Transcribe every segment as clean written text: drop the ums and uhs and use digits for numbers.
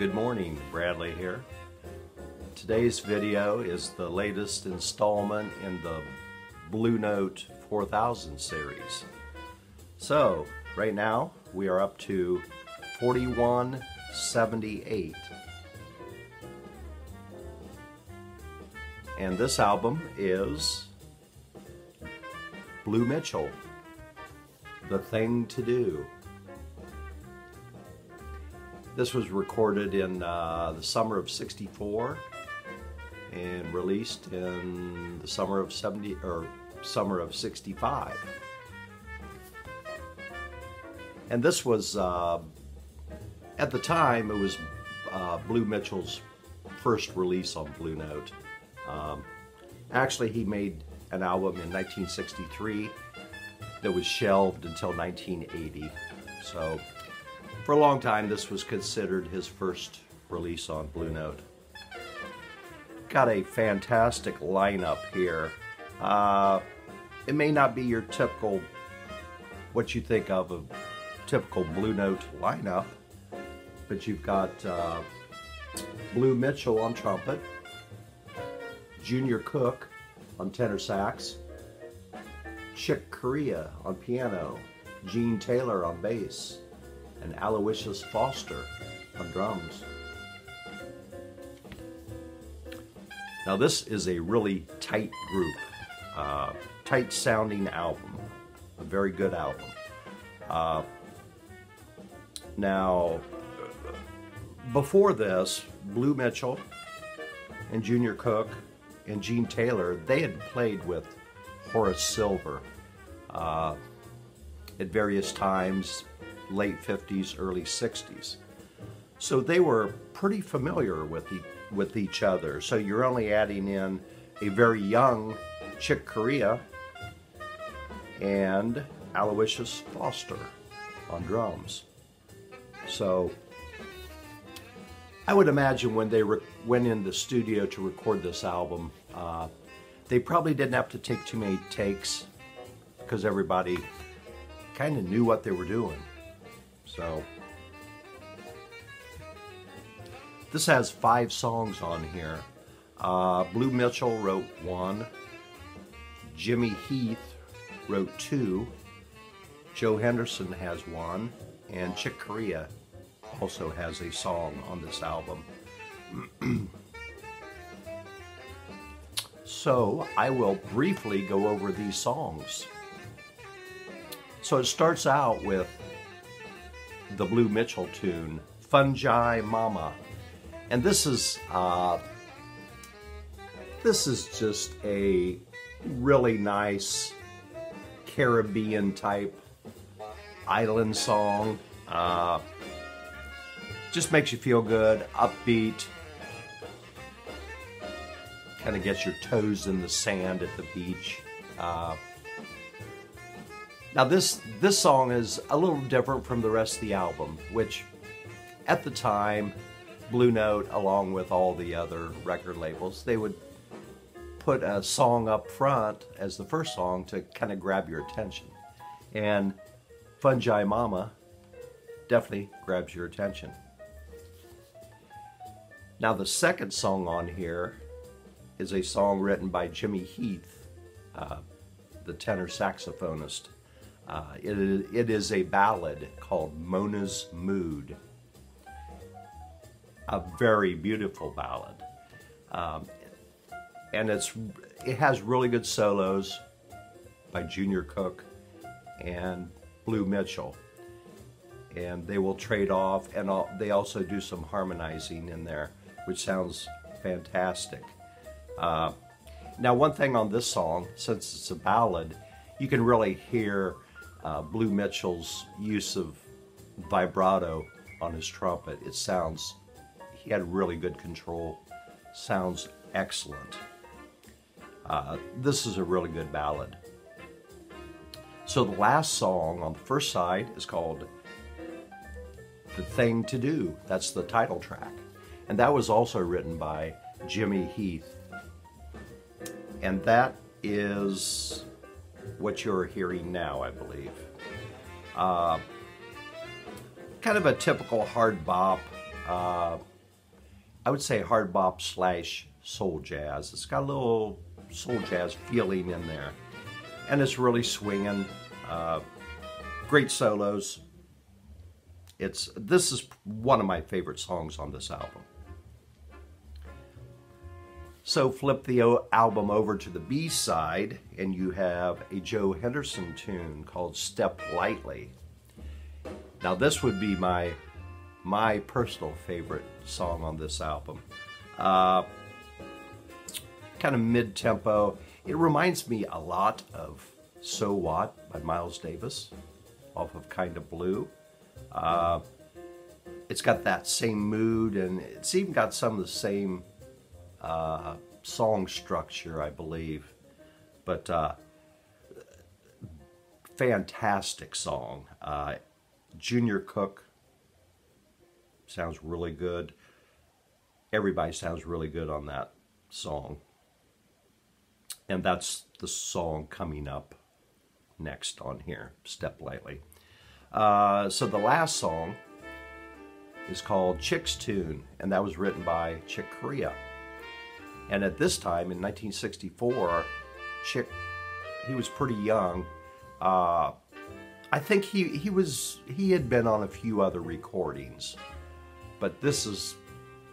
Good morning, Bradley here. Today's video is the latest installment in the Blue Note 4000 series. So, right now we are up to 4178. And this album is Blue Mitchell, The Thing to Do. This was recorded in the summer of '64 and released in the summer of '65. And this was, at the time, it was Blue Mitchell's first release on Blue Note. Actually, he made an album in 1963 that was shelved until 1980. So, for a long time, this was considered his first release on Blue Note. Got a fantastic lineup here. It may not be your typical, what you think of a typical Blue Note lineup, but you've got Blue Mitchell on trumpet, Junior Cook on tenor sax, Chick Corea on piano, Gene Taylor on bass, and Aloysius Foster on drums. Now this is a really tight group, tight sounding album, a very good album. Now, before this, Blue Mitchell and Junior Cook and Gene Taylor, they had played with Horace Silver at various times, late 50s, early 60s. So they were pretty familiar with each other. So you're only adding in a very young Chick Corea and Aloysius Foster on drums. So I would imagine when they went in the studio to record this album, they probably didn't have to take too many takes because everybody kind of knew what they were doing. So this has 5 songs on here. Blue Mitchell wrote 1, Jimmy Heath wrote 2, Joe Henderson has 1, and Chick Corea also has a song on this album. So I will briefly go over these songs. So it starts out with the Blue Mitchell tune, Fungi Mama. And this is just a really nice Caribbean type island song. Just makes you feel good, upbeat, kind of gets your toes in the sand at the beach. Now this song is a little different from the rest of the album, which at the time, Blue Note, along with all the other record labels, they would put a song up front as the first song to kind of grab your attention. And Fungi Mama definitely grabs your attention. Now the second song on here is a song written by Jimmy Heath, the tenor saxophonist. It is a ballad called Mona's Mood. A very beautiful ballad. And it has really good solos by Junior Cook and Blue Mitchell. And they will trade off, and they also do some harmonizing in there, which sounds fantastic. Now one thing on this song, since it's a ballad, you can really hear Blue Mitchell's use of vibrato on his trumpet. It sounds, he had really good control, sounds excellent. This is a really good ballad. So the last song on the first side is called The Thing to Do. That's the title track. And that was also written by Jimmy Heath. And that is what you're hearing now, I believe. Kind of a typical hard bop, I would say hard bop slash soul jazz. It's got a little soul jazz feeling in there. And it's really swinging. Great solos. This is one of my favorite songs on this album. So flip the album over to the B side and you have a Joe Henderson tune called Step Lightly. Now this would be my personal favorite song on this album. Kind of mid-tempo. It reminds me a lot of So What by Miles Davis off of Kinda Blue. It's got that same mood, and it's even got some of the same song structure, I believe. But fantastic song. Junior Cook sounds really good. Everybody sounds really good on that song. And that's the song coming up next on here, Step Lightly. So the last song is called Chick's Tune, and that was written by Chick Corea. And at this time, in 1964, Chick, he was pretty young. I think he had been on a few other recordings, but this is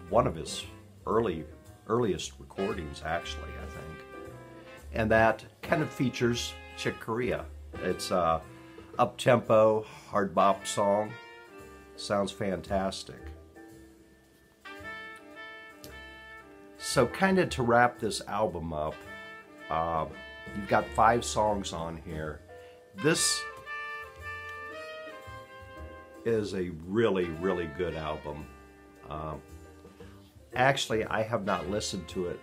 one of his earliest recordings, actually, I think. And that kind of features Chick Corea. It's a up-tempo, hard bop song. Sounds fantastic. So kind of to wrap this album up, you've got 5 songs on here. This is a really, really good album. Actually, I have not listened to it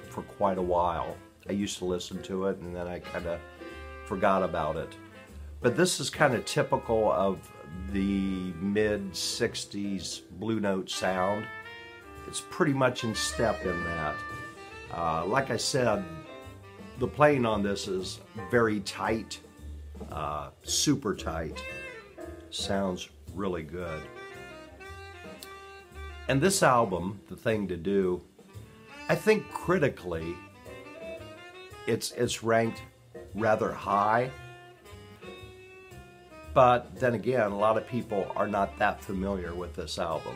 for quite a while. I used to listen to it and then I kind of forgot about it. But this is kind of typical of the mid-60s Blue Note sound. It's pretty much in step in that. Like I said, the playing on this is very tight, super tight. Sounds really good. And this album, The Thing to Do, I think critically, it's ranked rather high. But then again, a lot of people are not that familiar with this album.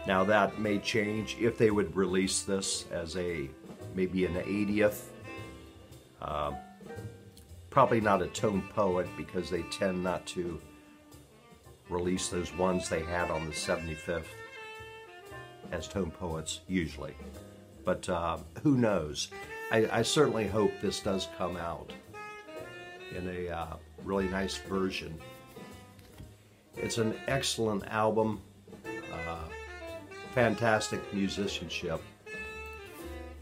Now that may change if they would release this as maybe an 80th. Probably not a tone poet because they tend not to release those ones they had on the 75th as tone poets usually. But who knows? I certainly hope this does come out in a really nice version. It's an excellent album, fantastic musicianship.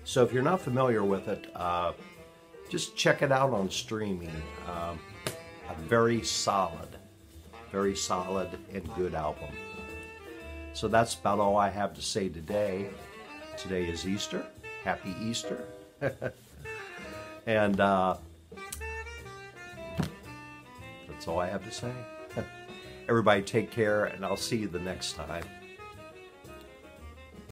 So if you're not familiar with it, just check it out on streaming. A very solid and good album. So that's about all I have to say today. Today is Easter. Happy Easter. And that's all I have to say. Everybody take care, and I'll see you the next time.